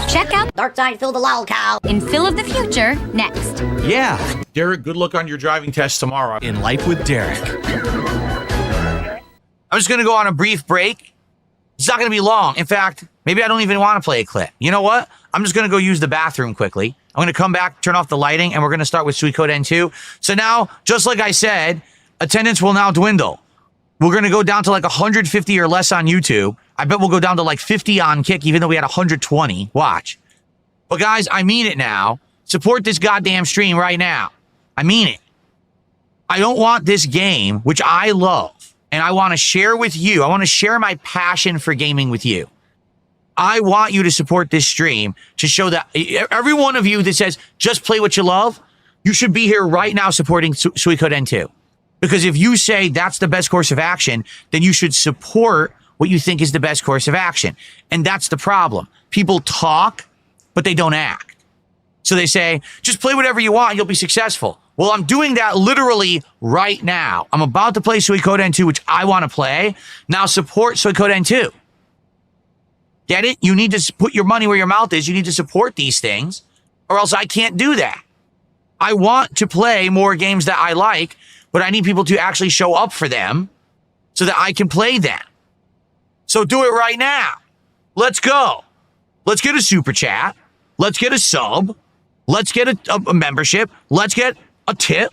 Check out Darksydephil the lolcow in Phil of the Future next. Yeah. Derek, good luck on your driving test tomorrow. In Life with Derek. I'm just going to go on a brief break. It's not going to be long. In fact, maybe I don't even want to play a clip. You know what? I'm just going to go use the bathroom quickly. I'm going to come back, turn off the lighting, and we're going to start with Suikoden 2. So now, just like I said, attendance will now dwindle. We're going to go down to like 150 or less on YouTube. I bet we'll go down to like 50 on Kick, even though we had 120. Watch. But guys, I mean it now. Support this goddamn stream right now. I mean it. I don't want this game, which I love, and I want to share with you. I want to share my passion for gaming with you. I want you to support this stream to show that every one of you that says, just play what you love, you should be here right now supporting Suikoden 2. Because if you say that's the best course of action, then you should support what you think is the best course of action. And that's the problem. People talk, but they don't act. So they say, just play whatever you want, you'll be successful. Well, I'm doing that literally right now. I'm about to play Suikoden 2, which I want to play. Now support Suikoden 2. Get it? You need to put your money where your mouth is. You need to support these things, or else I can't do that. I want to play more games that I like, but I need people to actually show up for them so that I can play them. So do it right now. Let's go. Let's get a super chat. Let's get a sub. Let's get a membership. Let's get a tip.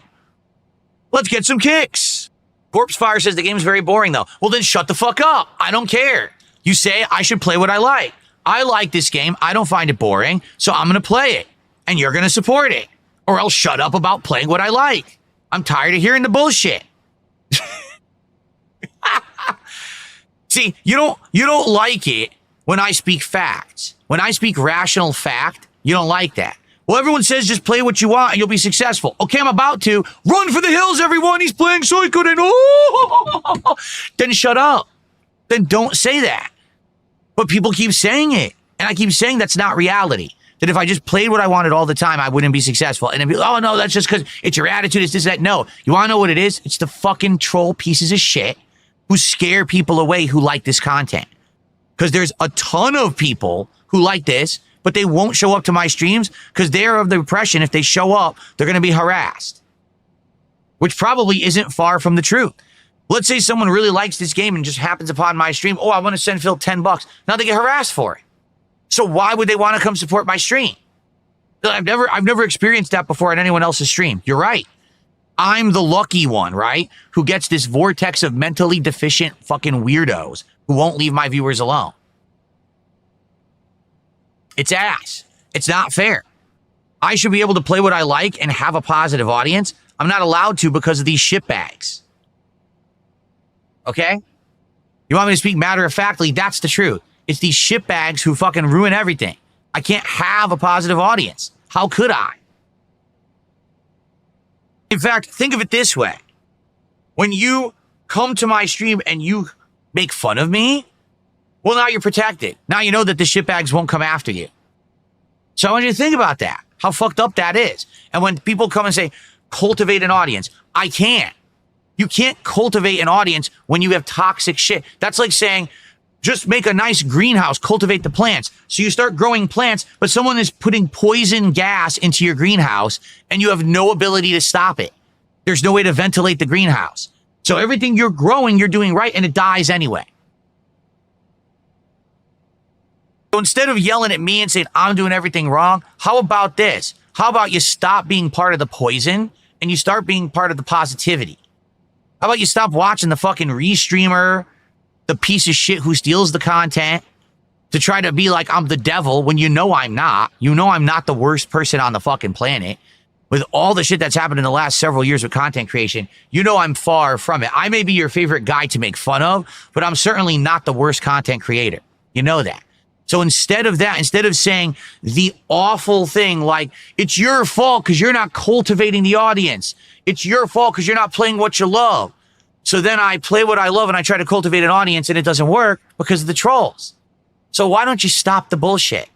Let's get some kicks. Corpse Fire says the game's very boring, though. Well, then shut the fuck up. I don't care. You say I should play what I like. I like this game. I don't find it boring, so I'm going to play it. And you're going to support it. Or else shut up about playing what I like. I'm tired of hearing the bullshit. See, you don't like it when I speak facts. When I speak rational fact, you don't like that. Well, everyone says just play what you want and you'll be successful. Okay, I'm about to. Run for the hills, everyone. He's playing Suikoden. Oh! Then shut up. Then don't say that. But people keep saying it. And I keep saying that's not reality. That if I just played what I wanted all the time, I wouldn't be successful. And it'd be, oh, no, that's just because it's your attitude. It's this, that. No. You want to know what it is? It's the fucking troll pieces of shit who scare people away who like this content. Because there's a ton of people who like this, but they won't show up to my streams because they're of the impression if they show up, they're going to be harassed. Which probably isn't far from the truth. Let's say someone really likes this game and just happens upon my stream. Oh, I want to send Phil $10. Now they get harassed for it. So why would they want to come support my stream? I've never experienced that before on anyone else's stream. You're right. I'm the lucky one, right? Who gets this vortex of mentally deficient fucking weirdos who won't leave my viewers alone. It's ass. It's not fair. I should be able to play what I like and have a positive audience. I'm not allowed to because of these shitbags. Okay? You want me to speak matter-of-factly? That's the truth. It's these shitbags who fucking ruin everything. I can't have a positive audience. How could I? In fact, think of it this way. When you come to my stream and you make fun of me, well, now you're protected. Now you know that the shitbags won't come after you. So I want you to think about that. How fucked up that is. And when people come and say, cultivate an audience, I can't. You can't cultivate an audience when you have toxic shit. That's like saying, just make a nice greenhouse, cultivate the plants. So you start growing plants, but someone is putting poison gas into your greenhouse and you have no ability to stop it. There's no way to ventilate the greenhouse. So everything you're growing, you're doing right and it dies anyway. So instead of yelling at me and saying, I'm doing everything wrong, how about this? How about you stop being part of the poison and you start being part of the positivity? How about you stop watching the fucking restreamer, the piece of shit who steals the content to try to be like I'm the devil when you know I'm not. You know I'm not the worst person on the fucking planet. With all the shit that's happened in the last several years with content creation, you know I'm far from it. I may be your favorite guy to make fun of, but I'm certainly not the worst content creator. You know that. So instead of that, instead of saying the awful thing like, it's your fault because you're not cultivating the audience. It's your fault because you're not playing what you love. So then I play what I love and I try to cultivate an audience and it doesn't work because of the trolls. So why don't you stop the bullshit?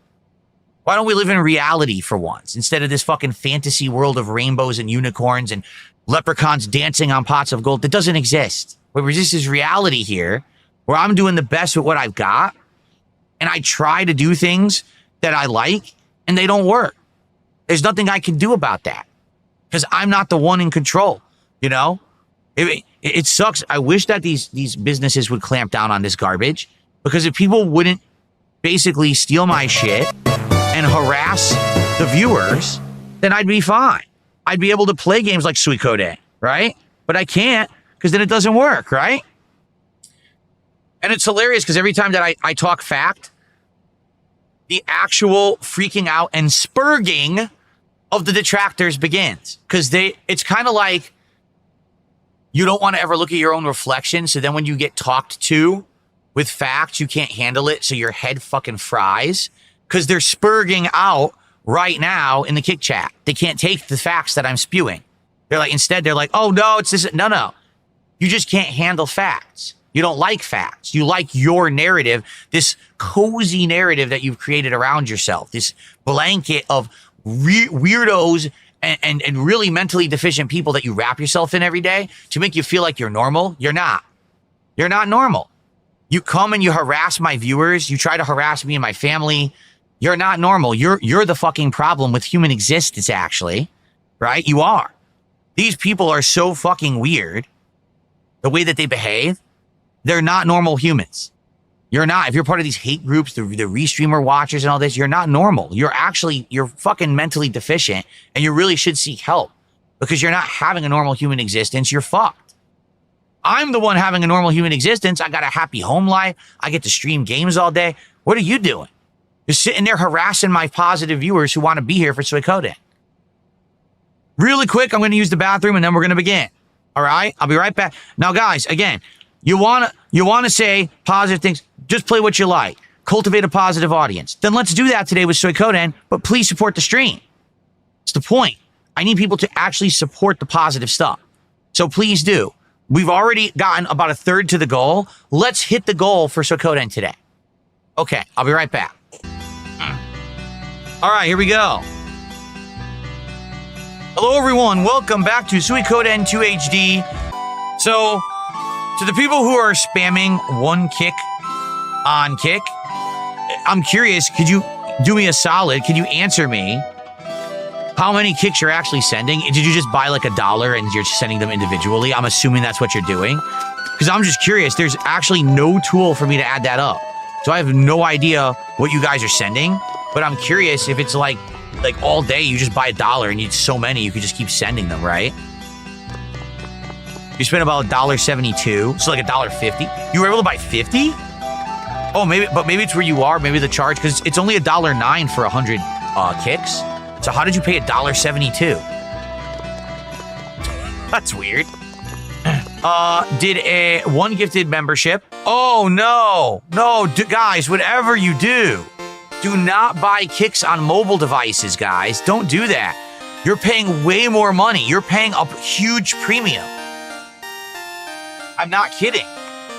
Why don't we live in reality for once instead of this fucking fantasy world of rainbows and unicorns and leprechauns dancing on pots of gold that doesn't exist? What exists is reality here where I'm doing the best with what I've got and I try to do things that I like, and they don't work. There's nothing I can do about that because I'm not the one in control, you know? It sucks. I wish that these businesses would clamp down on this garbage, because if people wouldn't basically steal my shit and harass the viewers, then I'd be fine. I'd be able to play games like Suikoden, right? But I can't, because then it doesn't work, right? And it's hilarious because every time that I talk fact, the actual freaking out and spurging of the detractors begins. Because it's kind of like you don't want to ever look at your own reflection. So then when you get talked to with facts, you can't handle it. So your head fucking fries because they're spurging out right now in the kick chat. They can't take the facts that I'm spewing. Instead, they're like, oh no, it's this. No. You just can't handle facts. You don't like facts. You like your narrative, this cozy narrative that you've created around yourself, this blanket of weirdos and really mentally deficient people that you wrap yourself in every day to make you feel like you're normal. You're not. You're not normal. You come and you harass my viewers. You try to harass me and my family. You're not normal. You're the fucking problem with human existence, actually. Right? You are. These people are so fucking weird. The way that they behave. They're not normal humans. You're not. If you're part of these hate groups, the restreamer watchers and all this, you're not normal. You're fucking mentally deficient, and you really should seek help because you're not having a normal human existence. You're fucked. I'm the one having a normal human existence. I got a happy home life. I get to stream games all day. What are you doing? You're sitting there harassing my positive viewers who want to be here for Suikoden. Really quick, I'm going to use the bathroom, and then we're going to begin. All right? I'll be right back. Now, guys, again, you want to say positive things, just play what you like. Cultivate a positive audience. Then let's do that today with Suikoden, but please support the stream. It's the point. I need people to actually support the positive stuff. So please do. We've already gotten about a third to the goal. Let's hit the goal for Suikoden today. Okay, I'll be right back. All right, here we go. Hello, everyone. Welcome back to Suikoden 2 HD. So, to the people who are spamming one kick on kick, I'm curious, could you do me a solid? Could you answer me how many kicks you're actually sending? Did you just buy like $1 and you're sending them individually? I'm assuming that's what you're doing. Because I'm just curious. There's actually no tool for me to add that up. So I have no idea what you guys are sending. But I'm curious if it's like all day you just buy $1 and you need so many, you could just keep sending them, right? You spent about $1.72, so like $1.50. You were able to buy 50? Oh, maybe it's where you are. Maybe the charge, because it's only $1.09 for 100 kicks. So how did you pay $1.72? That's weird. Did a one gifted membership? Oh no, guys, whatever you do not buy kicks on mobile devices, guys. Don't do that. You're paying way more money. You're paying a huge premium. I'm not kidding.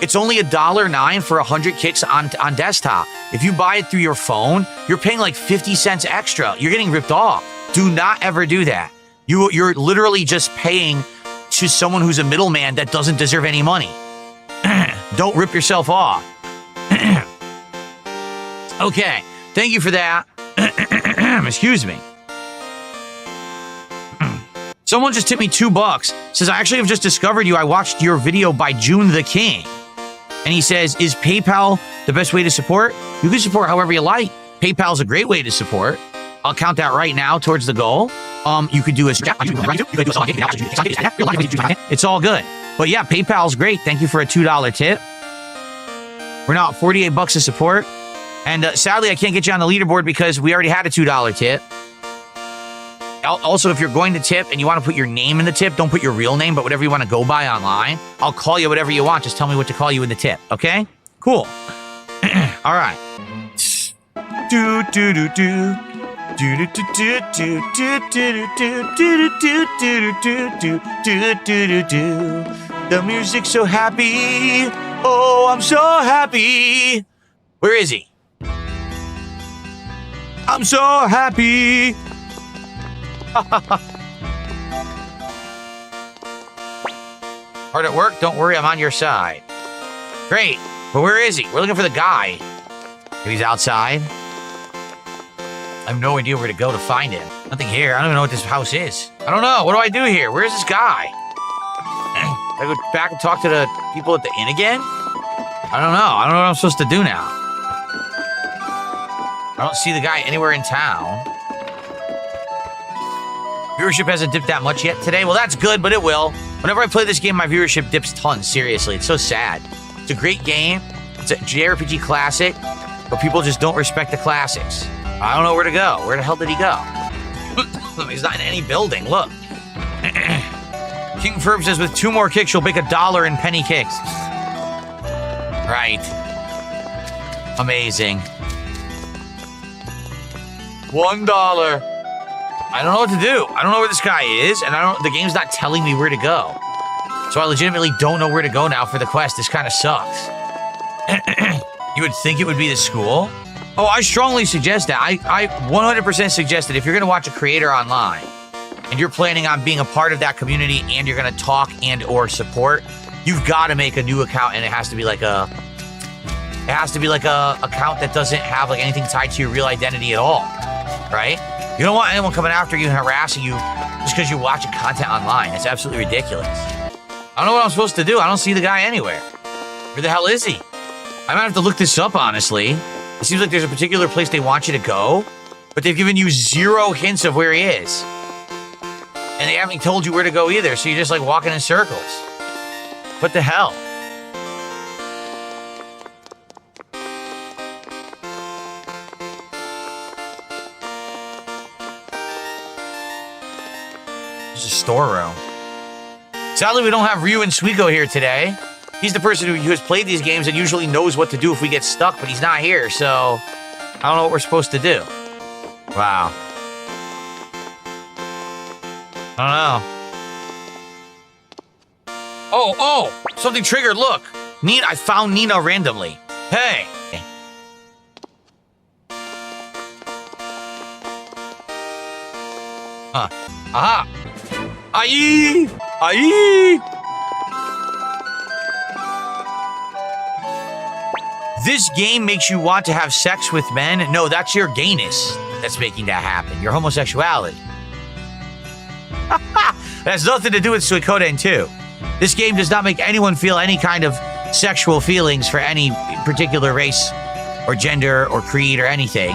It's only $1.09 for 100 kicks on desktop. If you buy it through your phone, you're paying like 50 cents extra. You're getting ripped off. Do not ever do that. You're literally just paying to someone who's a middleman that doesn't deserve any money. Don't rip yourself off. Okay, thank you for that. Excuse me. Someone just tipped me $2. Says, I actually have just discovered you. I watched your video by June the King. And he says, is PayPal the best way to support? You can support however you like. PayPal's a great way to support. I'll count that right now towards the goal. You could do a... It's all good. But yeah, PayPal's great. Thank you for a $2 tip. We're now at $48 of support. And sadly, I can't get you on the leaderboard because we already had a $2 tip. Also, if you're going to tip and you want to put your name in the tip, don't put your real name, but whatever you want to go by online. I'll call you whatever you want. Just tell me what to call you in the tip, okay? Cool. All right. The music's so happy. Oh, I'm so happy. Where is he? I'm so happy. Hard at work? Don't worry, I'm on your side. Great. But where is he? We're looking for the guy. He's outside. I have no idea where to go to find him. Nothing here. I don't even know what this house is. I don't know. What do I do here? Where's this guy? I go back and talk to the people at the inn again? I don't know. I don't know what I'm supposed to do now. I don't see the guy anywhere in town. Viewership hasn't dipped that much yet today. Well, that's good, but it will. Whenever I play this game, my viewership dips tons. Seriously, it's so sad. It's a great game. It's a JRPG classic, but people just don't respect the classics. I don't know where to go. Where the hell did he go? He's not in any building. Look. King Ferb says with 2 more kicks, you'll make $1 in penny kicks. Right. Amazing. $1. I don't know what to do. I don't know where this guy is, and the game's not telling me where to go. So I legitimately don't know where to go now for the quest. This kind of sucks. You would think it would be the school? Oh, I strongly suggest that. I 100% suggest that if you're going to watch a creator online, and you're planning on being a part of that community, and you're going to talk and or support, you've got to make a new account, and it has to be like a account that doesn't have like anything tied to your real identity at all, right? You don't want anyone coming after you and harassing you just because you're watching content online. It's absolutely ridiculous. I don't know what I'm supposed to do. I don't see the guy anywhere. Where the hell is he? I might have to look this up, honestly. It seems like there's a particular place they want you to go, but they've given you 0 hints of where he is. And they haven't told you where to go either, so you're just like walking in circles. What the hell? There's a storeroom. Sadly, we don't have Ryu and Suiko here today. He's the person who has played these games and usually knows what to do if we get stuck, but he's not here, so I don't know what we're supposed to do. Wow. I don't know. Oh, something triggered, look. I found Nina randomly. Hey. Huh. Aha. Aye. This game makes you want to have sex with men? No, that's your gayness that's making that happen. Your homosexuality. That has nothing to do with Suikoden 2. This game does not make anyone feel any kind of sexual feelings for any particular race or gender or creed or anything.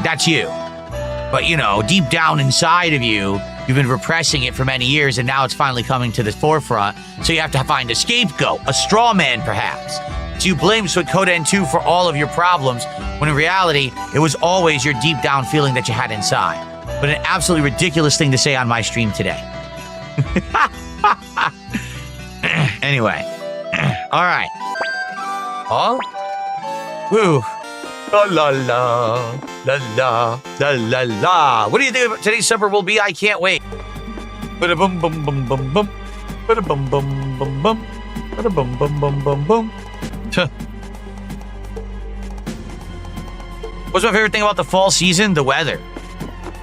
That's you. But, you know, deep down inside of you, you've been repressing it for many years, and now it's finally coming to the forefront. So you have to find a scapegoat, a straw man, perhaps. So you blame Suikoden 2 for all of your problems, when in reality, it was always your deep down feeling that you had inside. But an absolutely ridiculous thing to say on my stream today. Anyway. All right. Oh? Woo. La la la. La la. La la la. What do you think today's supper will be? I can't wait. Bada bum bum bum bum bum. Bada bum bum bum bum. Bada bum bum bum bum bum. What's my favorite thing about the fall season? The weather.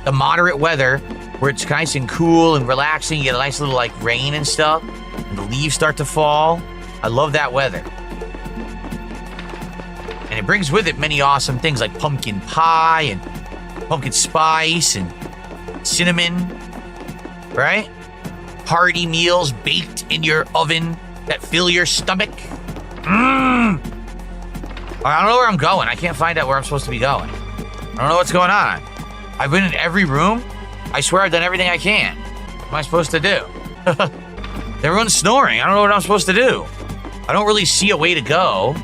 The moderate weather, where it's nice and cool and relaxing. You get a nice little like rain and stuff, and the leaves start to fall. I love that weather. And it brings with it many awesome things like pumpkin pie and pumpkin spice and cinnamon, right? Hearty meals baked in your oven that fill your stomach. I don't know where I'm going. I can't find out where I'm supposed to be going. I don't know what's going on. I've been in every room. I swear I've done everything I can. What am I supposed to do? Everyone's snoring. I don't know what I'm supposed to do. I don't really see a way to go.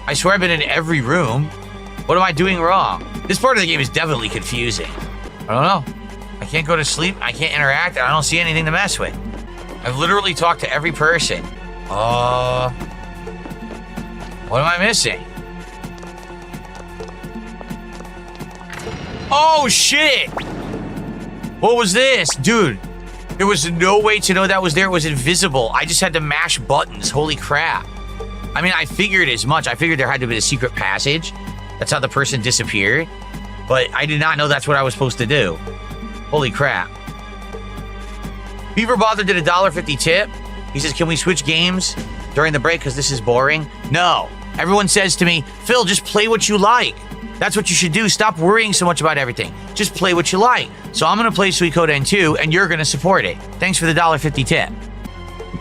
I swear I've been in every room. What am I doing wrong? This part of the game is definitely confusing. I don't know. I can't go to sleep. I can't interact. I don't see anything to mess with. I've literally talked to every person. What am I missing? Oh, shit! What was this? Dude, there was no way to know that was there. It was invisible. I just had to mash buttons. Holy crap. I mean, I figured as much. I figured there had to be a secret passage. That's how the person disappeared. But I did not know that's what I was supposed to do. Holy crap. Beaver Bother did a $1.50 tip. He says, can we switch games during the break because this is boring? No. Everyone says to me, Phil, just play what you like. That's what you should do. Stop worrying so much about everything. Just play what you like. So I'm going to play Suikoden 2, and you're going to support it. Thanks for the $1.50 tip.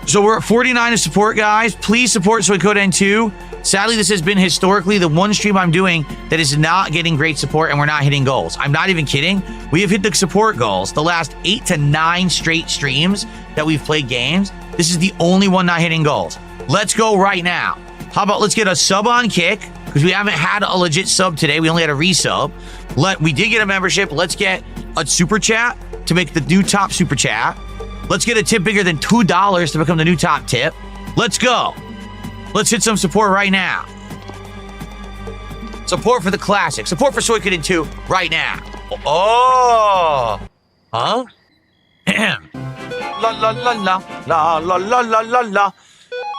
So we're at 49 to support, guys. Please support Suikoden 2. Sadly, this has been historically the one stream I'm doing that is not getting great support, and we're not hitting goals. I'm not even kidding. We have hit the support goals the last 8 to 9 straight streams that we've played games. This is the only one not hitting goals. Let's go right now. How about let's get a sub on Kick, because we haven't had a legit sub today. We only had a resub. We did get a membership. Let's get a super chat to make the new top super chat. Let's get a tip bigger than $2 to become the new top tip. Let's go. Let's hit some support right now. Support for the classic. Support for Suikoden 2 right now. Oh. Huh? La la la la la la la la la la.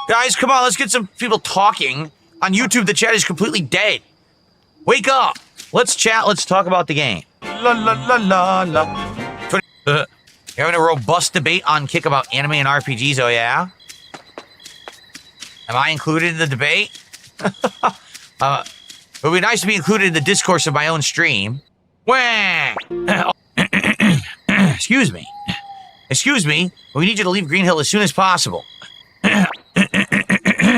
Guys, come on, let's get some people talking. On YouTube, the chat is completely dead. Wake up. Let's chat. Let's talk about the game. La la la la la. You're having a robust debate on Kick about anime and RPGs, oh yeah? Am I included in the debate? It would be nice to be included in the discourse of my own stream. Wah! Excuse me. Excuse me, we need you to leave Green Hill as soon as possible.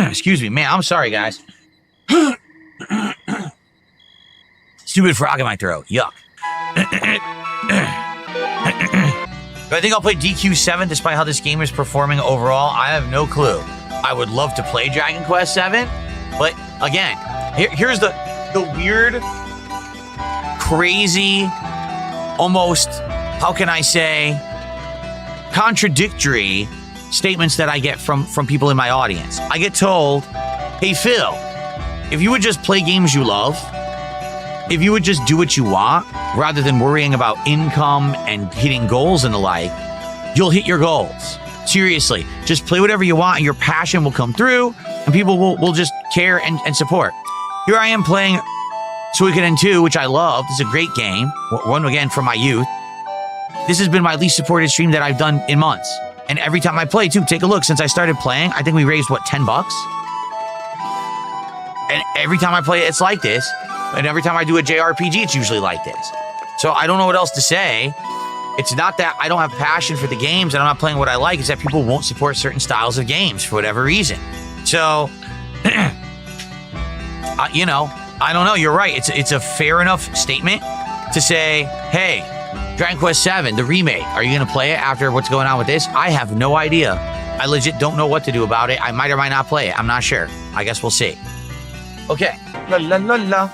Excuse me, man, I'm sorry, guys. Stupid frog in my throat, yuck. Do I think I'll play DQ7 despite how this game is performing overall? I have no clue. I would love to play Dragon Quest 7, but again, here's the weird, crazy, almost, how can I say, contradictory statements that I get from people in my audience. I get told, hey Phil, if you would just play games you love, if you would just do what you want, rather than worrying about income and hitting goals and the like, you'll hit your goals. Seriously, just play whatever you want and your passion will come through and people will just care and support. Here I am playing Suikoden 2, which I love. It's a great game. One again from my youth. This has been my least supported stream that I've done in months. And every time I play, too, take a look. Since I started playing, I think we raised, what, $10? And every time I play it, it's like this. And every time I do a JRPG, it's usually like this. So I don't know what else to say. It's not that I don't have passion for the games and I'm not playing what I like. It's that people won't support certain styles of games for whatever reason. So, you know, I don't know. You're right. It's a fair enough statement to say, hey, Dragon Quest 7, the remake, are you going to play it after what's going on with this? I have no idea. I legit don't know what to do about it. I might or might not play it. I'm not sure. I guess we'll see. Okay. La la la la.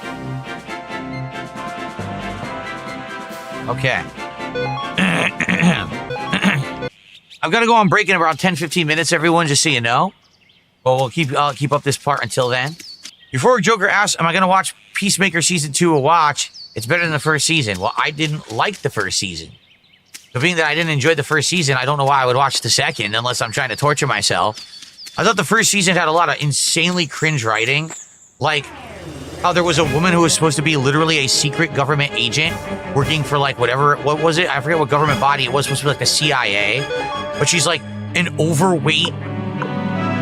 Okay. I've got to go on break in around 10-15 minutes, everyone, just so you know. Well, we'll keep up this part until then. Before Joker asks, am I going to watch Peacemaker Season 2 a watch? It's better than the first season. Well, I didn't like the first season. So being that I didn't enjoy the first season, I don't know why I would watch the second unless I'm trying to torture myself. I thought the first season had a lot of insanely cringe writing. Like how there was a woman who was supposed to be literally a secret government agent working for like whatever, what was it? I forget what government body it was, supposed to be like the CIA. But she's like an overweight,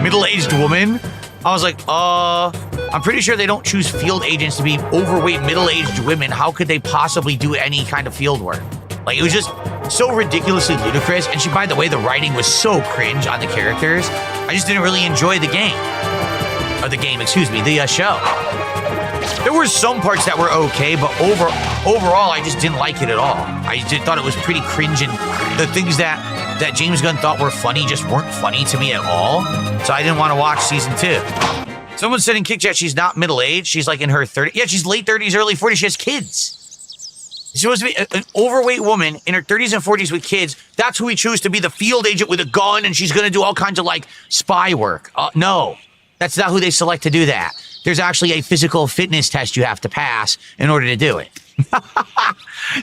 middle-aged woman. I was like, I'm pretty sure they don't choose field agents to be overweight, middle-aged women. How could they possibly do any kind of field work? Like, it was just so ridiculously ludicrous. And by the way, the writing was so cringe on the characters. I just didn't really enjoy the game. Or the show. There were some parts that were okay, but overall, I just didn't like it at all. I just thought it was pretty cringe, and the things that James Gunn thought were funny just weren't funny to me at all. So I didn't want to watch season 2. Someone said in Kick Chat she's not middle-aged. She's like in her 30s. Yeah, she's late 30s, early 40s. She has kids. She's supposed to be an overweight woman in her 30s and 40s with kids. That's who we choose to be the field agent with a gun, and she's going to do all kinds of, like, spy work. No, that's not who they select to do that. There's actually a physical fitness test you have to pass in order to do it.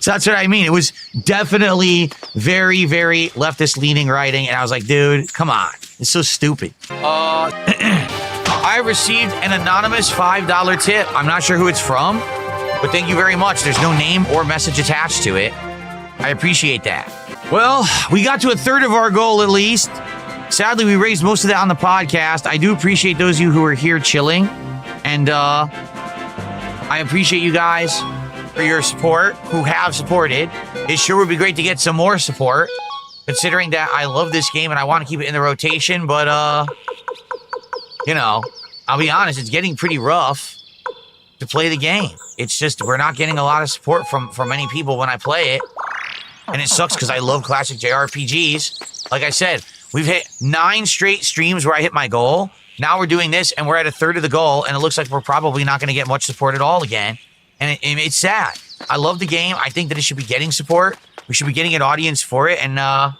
So that's what I mean. It was definitely very, very leftist-leaning writing, and I was like, dude, come on. It's so stupid. I received an anonymous $5 tip. I'm not sure who it's from, but thank you very much. There's no name or message attached to it. I appreciate that. Well, we got to a third of our goal at least. Sadly, we raised most of that on the podcast. I do appreciate those of you who are here chilling. And I appreciate you guys for your support who have supported. It sure would be great to get some more support, considering that I love this game and I want to keep it in the rotation, but, you know, I'll be honest, it's getting pretty rough to play the game. It's just, we're not getting a lot of support from many people when I play it, and it sucks because I love classic JRPGs. Like I said, we've hit 9 straight streams where I hit my goal. Now we're doing this, and we're at a third of the goal, and it looks like we're probably not going to get much support at all again, and it's sad. I love the game. I think that it should be getting support. We should be getting an audience for it, and I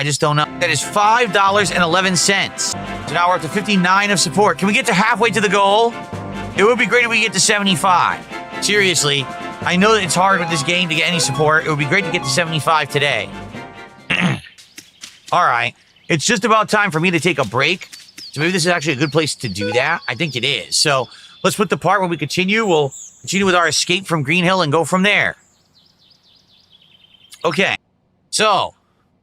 just don't know. That is $5.11. So now we're up to 59 of support. Can we get to halfway to the goal? It would be great if we get to 75. Seriously, I know that it's hard with this game to get any support. It would be great to get to 75 today. All right, it's just about time for me to take a break. So maybe this is actually a good place to do that. I think it is. So let's put the part where we continue. We'll continue with our escape from Green Hill and go from there. Okay, so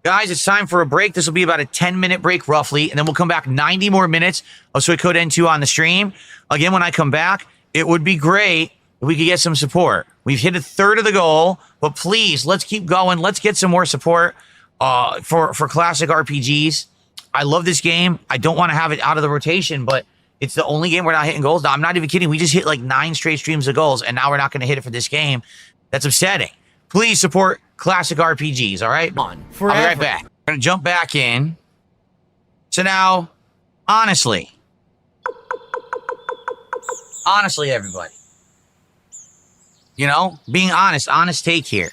guys, it's time for a break. This will be about a 10-minute break roughly, and then we'll come back 90 more minutes of Suikoden 2 on the stream. Again, when I come back, it would be great if we could get some support. We've hit a third of the goal, but please, let's keep going. Let's get some more support for classic RPGs. I love this game. I don't want to have it out of the rotation, but it's the only game we're not hitting goals. Now, I'm not even kidding. We just hit like 9 straight streams of goals, and now we're not going to hit it for this game. That's upsetting. Please support classic RPGs, all right? I'll be right back. We're going to jump back in. So now, honestly, everybody, you know, being honest take here.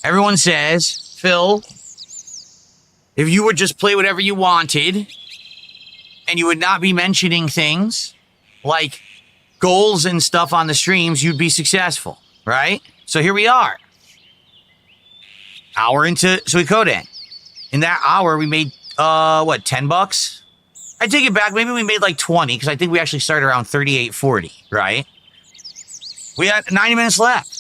Everyone says, Phil, if you would just play whatever you wanted and you would not be mentioning things like goals and stuff on the streams, you'd be successful, right? So here we are. Hour into Suikoden. In that hour, we made, what, $10? I take it back. Maybe we made like 20 because I think we actually started around 38.40, right? We had 90 minutes left.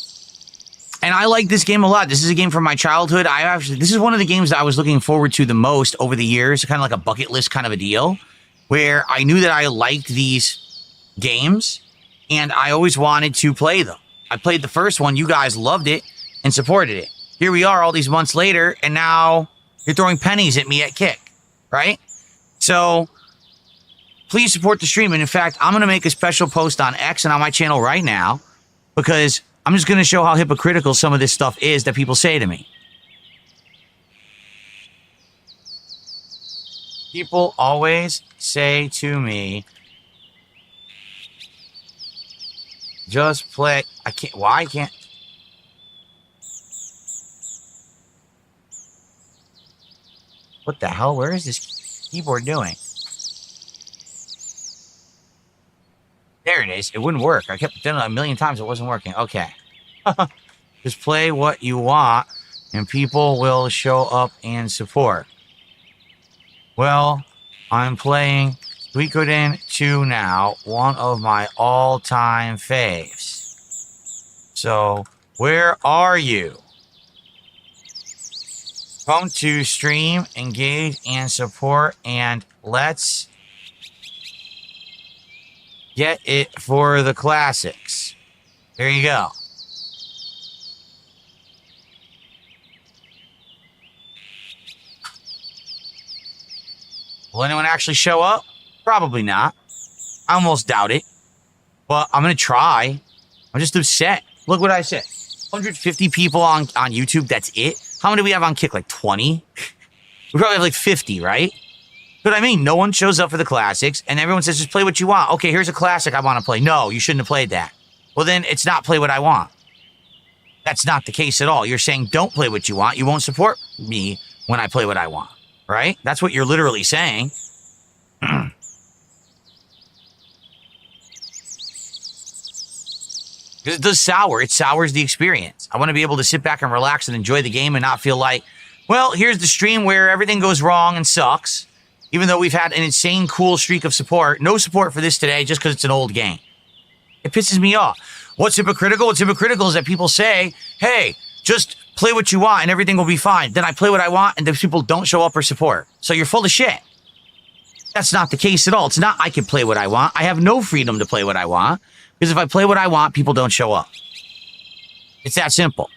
And I like this game a lot. This is a game from my childhood. This is one of the games that I was looking forward to the most over the years, kind of like a bucket list kind of a deal, where I knew that I liked these games and I always wanted to play them. I played the first one. You guys loved it and supported it. Here we are all these months later, and now you're throwing pennies at me at Kick, right? So please support the stream. And in fact, I'm going to make a special post on X and on my channel right now because I'm just going to show how hypocritical some of this stuff is that people say to me. People always say to me, just play. I can't. Why can't? What the hell? Where is this keyboard doing? There it is. It wouldn't work. I kept doing it a million times. It wasn't working. Okay. Just play what you want, and people will show up and support. Well, I'm playing Suikoden 2 now, one of my all-time faves. So, where are you? Come to stream, engage, and support, and let's get it for the classics. There you go. Will anyone actually show up? Probably not. I almost doubt it. But I'm going to try. I'm just upset. Look what I said. 150 people on YouTube, that's it? How many do we have on Kick? Like 20? We probably have like 50, right? But I mean, no one shows up for the classics, and everyone says, just play what you want. Okay, here's a classic I want to play. No, you shouldn't have played that. Well, then it's not play what I want. That's not the case at all. You're saying don't play what you want. You won't support me when I play what I want, right? That's what you're literally saying. It does sour. It sours the experience. I want to be able to sit back and relax and enjoy the game and not feel like, well, here's the stream where everything goes wrong and sucks, even though we've had an insane cool streak of support. No support for this today just because it's an old game. It pisses me off. What's hypocritical? What's hypocritical is that people say, hey, just play what you want and everything will be fine. Then I play what I want and those people don't show up or support. So you're full of shit. That's not the case at all. It's not I can play what I want. I have no freedom to play what I want Because if I play what I want, people don't show up. It's that simple.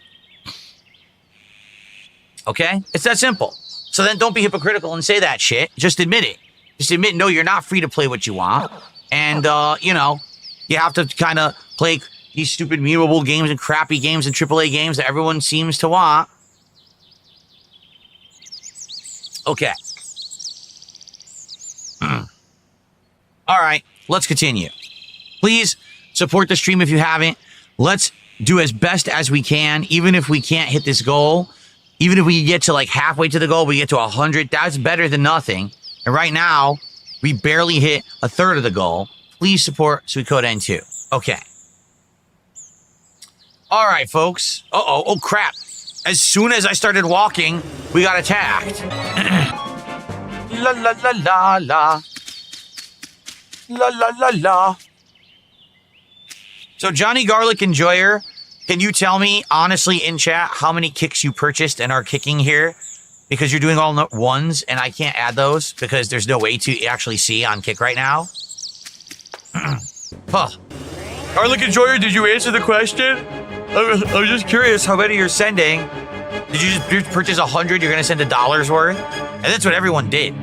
Okay? It's that simple. So then don't be hypocritical and say that shit. Just admit it. Just admit, no, you're not free to play what you want. And, you know, you have to kind of play these stupid memeable games and crappy games and AAA games that everyone seems to want. Okay. All right, let's continue. Please support the stream if you haven't. Let's do as best as we can, even if we can't hit this goal. Even if we get to like halfway to the goal, we get to 100. That's better than nothing. And right now, we barely hit a third of the goal. Please support Suikoden 2. Okay. All right, folks. Uh-oh. Oh, crap. As soon as I started walking, we got attacked. La, la, la, la, la. La, la, la, la. So, Johnny Garlic Enjoyer, can you tell me, honestly, in chat, how many kicks you purchased and are kicking here? Because you're doing all ones, and I can't add those because there's no way to actually see on Kick right now. Huh. Garlic Enjoyer, did you answer the question? I was just curious how many you're sending. Did you just purchase 100? You're going to send $1 worth? And that's what everyone did.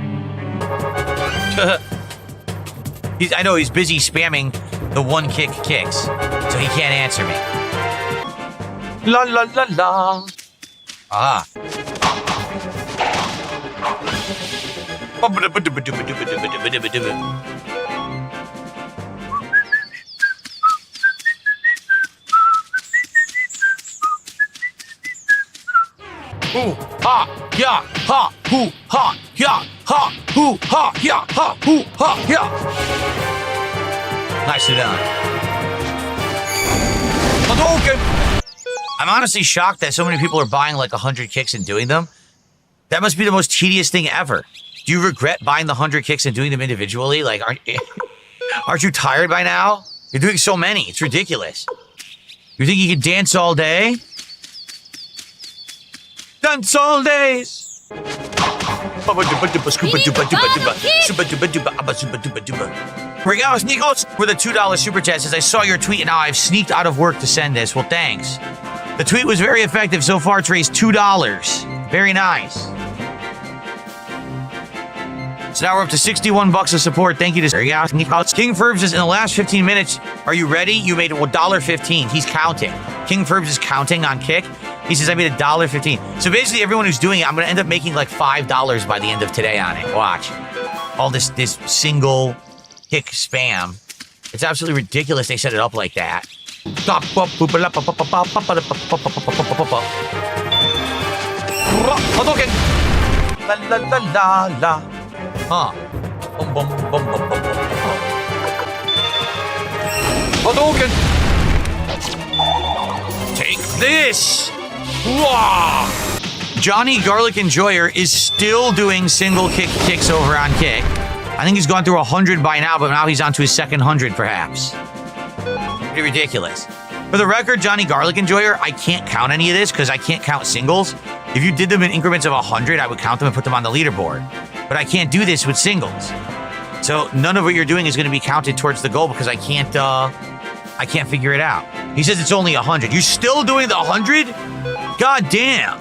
I know he's busy spamming the one kick kicks, so he can't answer me. La la la la. Ah. Ooh, ha, ya, ha, hoo, ha, ya, ha, hoo, ha, ya, ha, hoo, ha, ya. Nicely done. Hadouken! I'm honestly shocked that so many people are buying like 100 kicks and doing them. That must be the most tedious thing ever. Do you regret buying the 100 kicks and doing them individually? Like, aren't you tired by now? You're doing so many. It's ridiculous. You think you can dance all day? Dance all days. Regalos Nikos for the $2 super chat says, I saw your tweet and now I've sneaked out of work to send this. Well, thanks. The tweet was very effective. So far, it's raised $2. Very nice. So now we're up to 61 bucks of support. Thank you to Regalos Nikos. King Ferbs says, in the last 15 minutes, are you ready? You made $1.15. He's counting. King Ferbs is counting on Kick. He says, I made $1.15. So basically, everyone who's doing it, I'm going to end up making like $5 by the end of today on it. Watch. All this single Kick spam. It's absolutely ridiculous they set it up like that. La la la la la. Huh. Bum bum bum bum bum bum. Hadouken! Take this! Wah! Johnny Garlic Enjoyer is still doing single kicks over on Kick. I think he's gone through 100 by now, but now he's on to his second 100, perhaps. Pretty ridiculous. For the record, Johnny Garlic Enjoyer, I can't count any of this because I can't count singles. If you did them in increments of 100, I would count them and put them on the leaderboard. But I can't do this with singles. So none of what you're doing is going to be counted towards the goal because I can't figure it out. He says it's only 100. You're still doing the 100? God damn.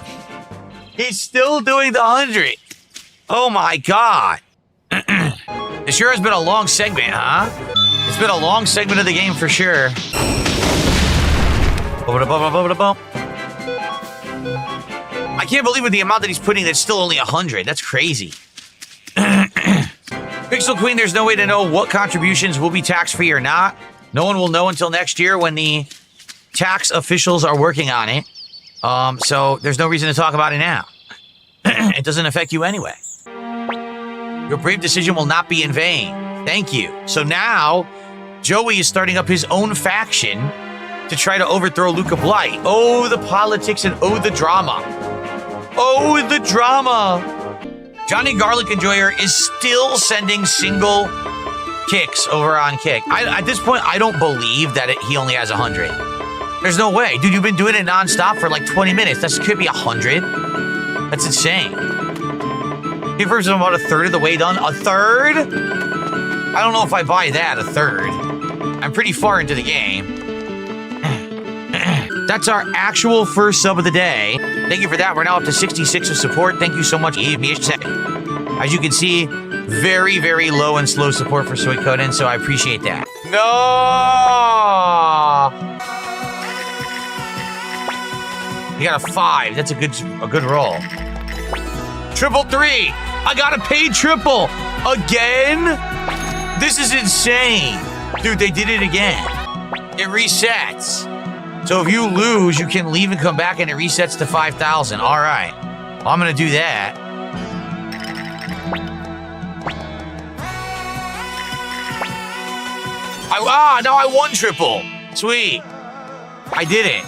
He's still doing the 100. Oh my God. It sure has been a long segment, huh? It's been a long segment of the game for sure. I can't believe with the amount that he's putting that's still only 100. That's crazy. Pixel Queen, there's no way to know what contributions will be tax-free or not. No one will know until next year when the tax officials are working on it. So there's no reason to talk about it now. It doesn't affect you anyway. Your brave decision will not be in vain. Thank you. So now, Joey is starting up his own faction to try to overthrow Luca Blight. Oh, the politics and oh, the drama. Oh, the drama. Johnny Garlic Enjoyer is still sending single kicks over on Kick. At this point, I don't believe that he only has 100. There's no way. Dude, you've been doing it nonstop for like 20 minutes. That could be 100. That's insane. He first about a third of the way done. A third? I don't know if I buy that, a third. I'm pretty far into the game. That's our actual first sub of the day. Thank you for that. We're now up to 66 of support. Thank you so much, Eve. As you can see, very, very low and slow support for Suikoden, so I appreciate that. No! You got a 5. That's a good roll. Triple 3. I got a paid triple. Again? This is insane. Dude, they did it again. It resets. So if you lose, you can leave and come back and it resets to 5,000. All right. Well, I'm going to do that. Now I won triple. Sweet. I did it.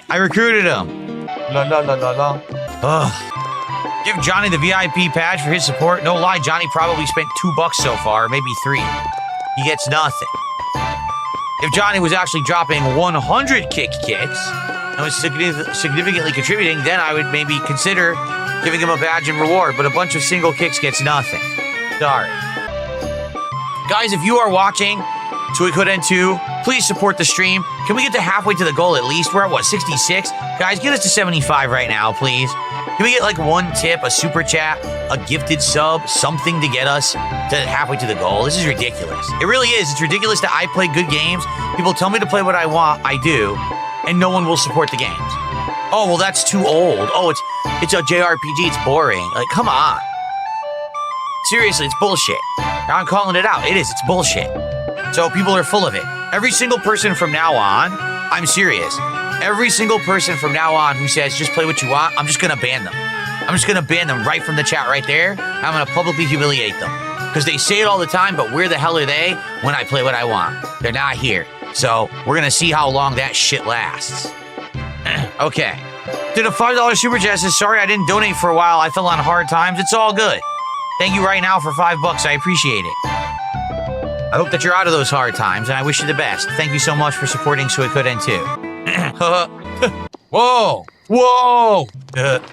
I recruited him. La la la la la. Ugh. Give Johnny the VIP badge for his support. No lie, Johnny probably spent $2 so far, maybe 3. He gets nothing. If Johnny was actually dropping 100 kicks and was significantly contributing, then I would maybe consider giving him a badge and reward, but a bunch of single kicks gets nothing. Sorry. Guys, if you are watching Suikoden 2, please support the stream. Can we get to halfway to the goal at least? We're at, what, 66? Guys, get us to 75 right now, please. Can we get like one tip, a super chat, a gifted sub, something to get us to halfway to the goal? This is ridiculous. It really is. It's ridiculous that I play good games. People tell me to play what I want, I do, and no one will support the games. Oh, well, that's too old. Oh, it's a JRPG. It's boring. Like, come on. Seriously, it's bullshit. Now I'm calling it out. It is. It's bullshit. So people are full of it. Every single person from now on, I'm serious. Every single person from now on who says, just play what you want, I'm just going to ban them. I'm just going to ban them right from the chat right there. I'm going to publicly humiliate them. Because they say it all the time, but where the hell are they when I play what I want? They're not here. So we're going to see how long that shit lasts. Okay. Did a $5 super chat says, sorry I didn't donate for a while. I fell on hard times. It's all good. Thank you right now for $5. I appreciate it. I hope that you're out of those hard times, and I wish you the best. Thank you so much for supporting Suikoden 2. Whoa! Whoa! Look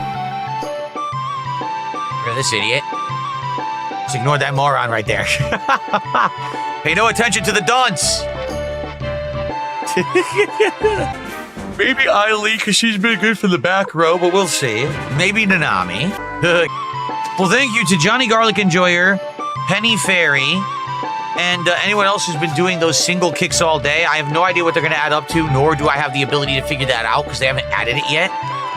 at this idiot. Just ignore that moron right there. Pay no attention to the dunce. Maybe Eileen, because she's been good for the back row, but we'll see. Maybe Nanami. Well, thank you to Johnny Garlic Enjoyer, Penny Fairy, and anyone else who's been doing those single kicks all day. I have no idea what they're going to add up to, nor do I have the ability to figure that out because they haven't added it yet.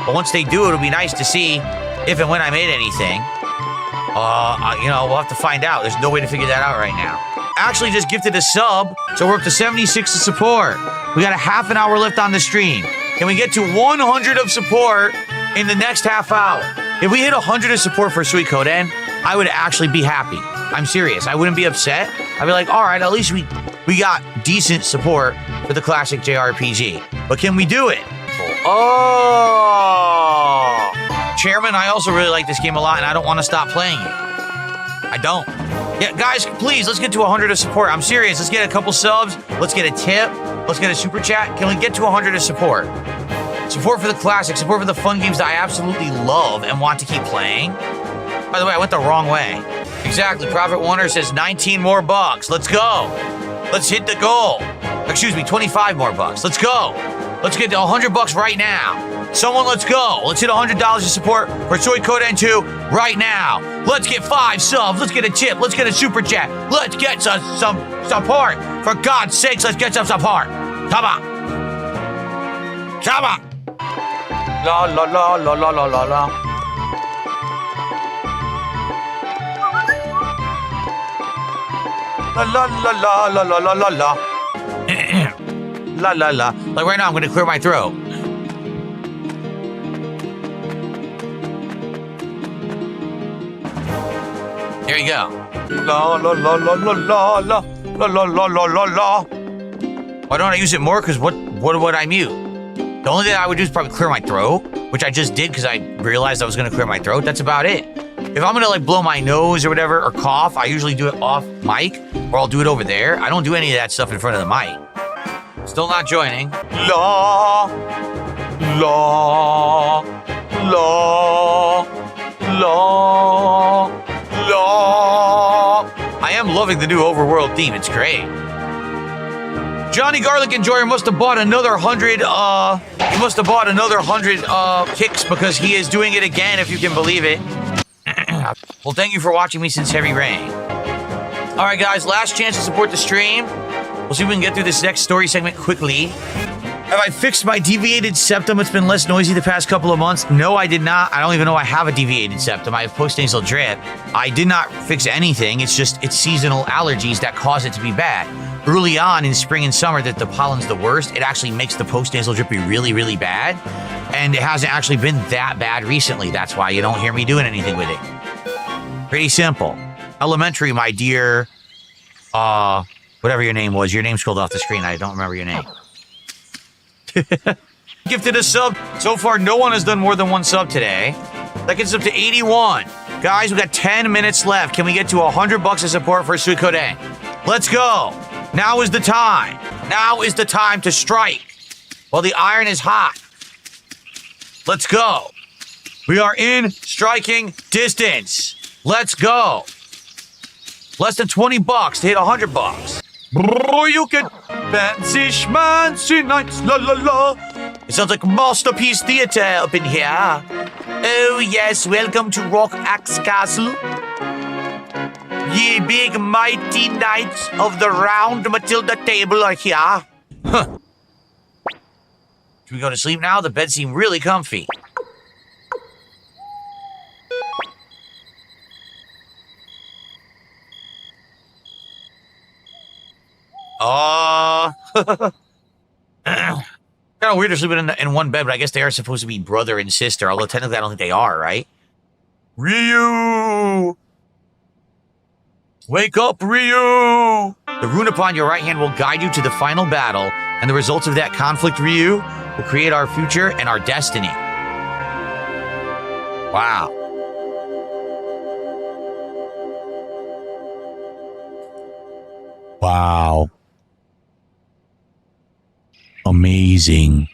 But once they do, it'll be nice to see if and when I made anything. We'll have to find out. There's no way to figure that out right now. Actually just gifted a sub, so we're up to 76 of support. We got a half an hour left on the stream. Can we get to 100 of support in the next half hour? If we hit 100 of support for Suikoden, I would actually be happy. I'm serious. I wouldn't be upset. I'd be like, all right, at least we got decent support for the classic JRPG. But can we do it? Oh! Chairman, I also really like this game a lot, and I don't want to stop playing it. I don't. Yeah, guys, please, let's get to 100 of support. I'm serious. Let's get a couple subs. Let's get a tip. Let's get a super chat. Can we get to 100 of support? Support for the classic. Support for the fun games that I absolutely love and want to keep playing. By the way, I went the wrong way. Exactly. Prophet Warner says 19 more bucks. Let's go. Let's hit the goal. Excuse me, 25 more bucks. Let's go. Let's get to 100 bucks right now. Someone, let's go. Let's hit $100 of support for Suikoden 2 right now. Let's get 5 subs. Let's get a tip. Let's get a super chat. Let's get some support. For God's sakes, let's get some support. Come on. Come on. La la la la la la la la. La la la la la la la la. La la la. Like right now, I'm gonna clear my throat. Here you go. La la la la la la la la la la la la la. Why don't I use it more? Because what would I mute? The only thing I would do is probably clear my throat, which I just did because I realized I was gonna clear my throat. That's about it. If I'm gonna like blow my nose or whatever or cough, I usually do it off mic or I'll do it over there. I don't do any of that stuff in front of the mic. Still not joining. La, la, la, la, la. I am loving the new overworld theme. It's great. Johnny Garlic Enjoyer must have bought another 100, kicks because he is doing it again, if you can believe it. Well, thank you for watching me since Heavy Rain. All right, guys, last chance to support the stream. We'll see if we can get through this next story segment quickly. Have I fixed my deviated septum? It's been less noisy the past couple of months. No, I did not. I don't even know I have a deviated septum. I have postnasal drip. I did not fix anything. It's seasonal allergies that cause it to be bad. Early on in spring and summer that the pollen's the worst, it actually makes the postnasal drip be really, really bad. And it hasn't actually been that bad recently. That's why you don't hear me doing anything with it. Pretty simple. Elementary, my dear, whatever your name was. Your name scrolled off the screen. I don't remember your name. Gifted a sub. So far, no one has done more than one sub today. That gets up to 81. Guys, we got 10 minutes left. Can we get to $100 of support for Suikoden? Let's go. Now is the time. Now is the time to strike while the iron is hot. Let's go. We are in striking distance. Let's go. Less than $20 to hit $100. Bro, you can fancy nights, la la la. It sounds like Masterpiece Theater up in here. Oh yes, welcome to Rock Axe Castle. Ye big mighty knights of the round Matilda table are here. Huh. Can we go to sleep now? The bed seemed really comfy. Kind of weird they're sleeping in one bed, but I guess they are supposed to be brother and sister, although technically I don't think they are, right? Ryu! Wake up, Ryu! The rune upon your right hand will guide you to the final battle, and the results of that conflict, Ryu, will create our future and our destiny. Wow. Wow. Amazing.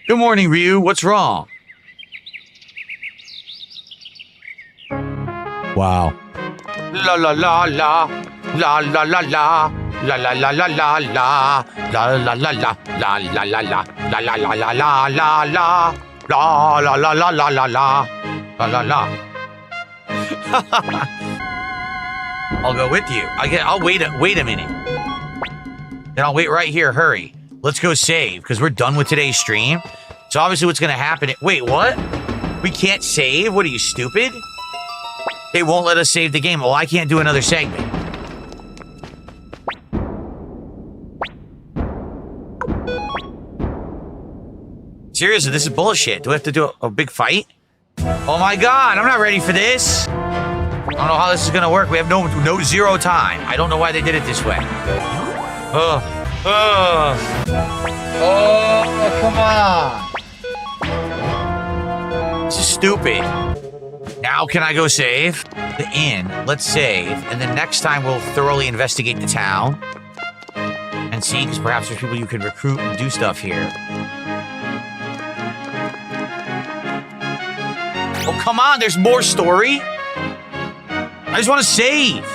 Good morning, Ryu. What's wrong? Wow. La la la la. La la la la. La la la la la la. La la la la. La la la la. La la la la la la la. La la la la la la la. La la la. I'll go with you. I'll wait a minute. Then I'll wait right here. Hurry. Let's go save, because we're done with today's stream. So obviously what's going to happen... Wait, what? We can't save? What are you, stupid? They won't let us save the game. Well, I can't do another segment. Seriously, this is bullshit. Do I have to do a big fight? Oh my god, I'm not ready for this. I don't know how this is going to work. We have zero time. I don't know why they did it this way. Oh, come on. This is stupid. Now can I go save? The inn. Let's save. And then next time we'll thoroughly investigate the town. And see, because perhaps there's people you can recruit and do stuff here. Oh, come on. There's more story. I just want to save.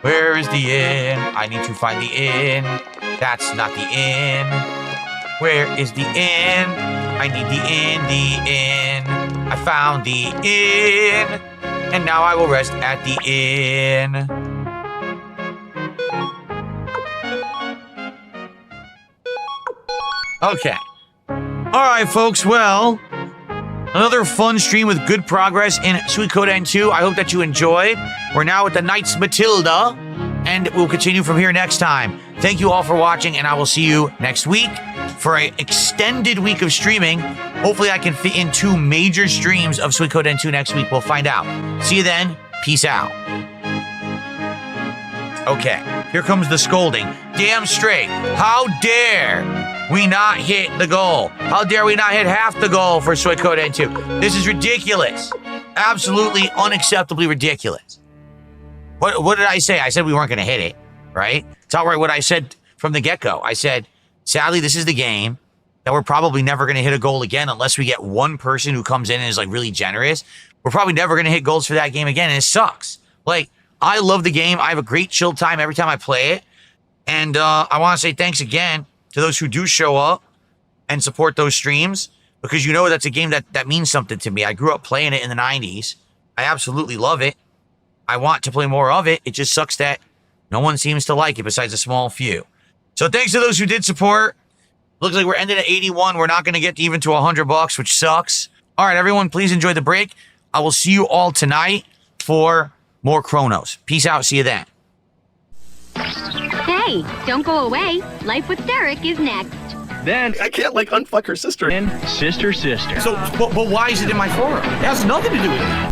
Where is the inn? I need to find the inn. That's not the inn. Where is the inn? I need the inn. I found the inn. And now I will rest at the inn. Okay. All right, folks. Well, another fun stream with good progress in Suikoden 2. I hope that you enjoyed. We're now at the Knights Matilda, and we'll continue from here next time. Thank you all for watching, and I will see you next week for an extended week of streaming. Hopefully I can fit in 2 major streams of Suikoden 2 next week. We'll find out. See you then. Peace out. Okay, here comes the scolding. Damn straight. How dare we not hit the goal? How dare we not hit half the goal for Suikoden 2? This is ridiculous. Absolutely unacceptably ridiculous. What did I say? I said we weren't going to hit it, right? It's outright what I said from the get-go. I said, sadly, this is the game that we're probably never going to hit a goal again unless we get one person who comes in and is like really generous. We're probably never going to hit goals for that game again, and it sucks. Like, I love the game. I have a great chill time every time I play it. And I want to say thanks again to those who do show up and support those streams, because you know that's a game that means something to me. I grew up playing it in the 90s. I absolutely love it. I want to play more of it. It just sucks that no one seems to like it besides a small few. So thanks to those who did support. Looks like we're ending at 81. We're not going to get even to $100, which sucks. All right, everyone, please enjoy the break. I will see you all tonight for more Chronos. Peace out. See you then. Hey, don't go away. Life with Derek is next. Then I can't like unfuck her sister. and sister. So, but why is it in my forum? It has nothing to do with it.